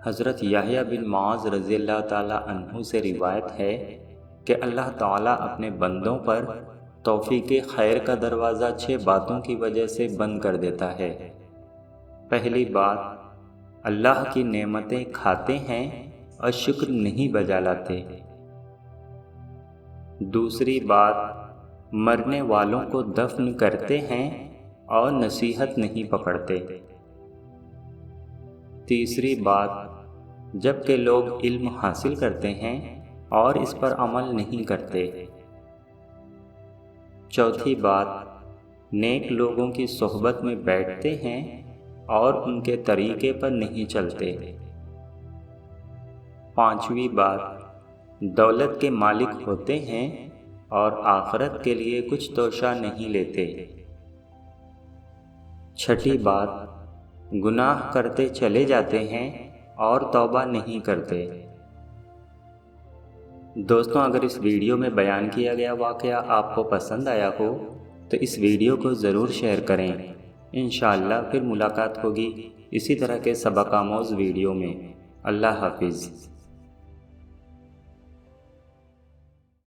حضرت یحییٰ بن معاذ رضی اللہ تعالیٰ عنہ سے روایت ہے کہ اللہ تعالیٰ اپنے بندوں پر توفیق خیر کا دروازہ 6 باتوں کی وجہ سے بند کر دیتا ہے۔ پہلی بات، اللہ کی نعمتیں کھاتے ہیں اور شکر نہیں بجا لاتے۔ دوسری بات، مرنے والوں کو دفن کرتے ہیں اور نصیحت نہیں پکڑتے۔ تیسری بات، جب کہ لوگ علم حاصل کرتے ہیں اور اس پر عمل نہیں کرتے۔ چوتھی بات، نیک لوگوں کی صحبت میں بیٹھتے ہیں اور ان کے طریقے پر نہیں چلتے۔ پانچویں بات، دولت کے مالک ہوتے ہیں اور آخرت کے لیے کچھ توشہ نہیں لیتے۔ چھٹی بات، گناہ کرتے چلے جاتے ہیں اور توبہ نہیں کرتے۔ دوستوں، اگر اس ویڈیو میں بیان کیا گیا واقعہ آپ کو پسند آیا ہو تو اس ویڈیو کو ضرور شیئر کریں۔ انشاءاللہ پھر ملاقات ہوگی اسی طرح کے سبق آموز ویڈیو میں۔ اللہ حافظ۔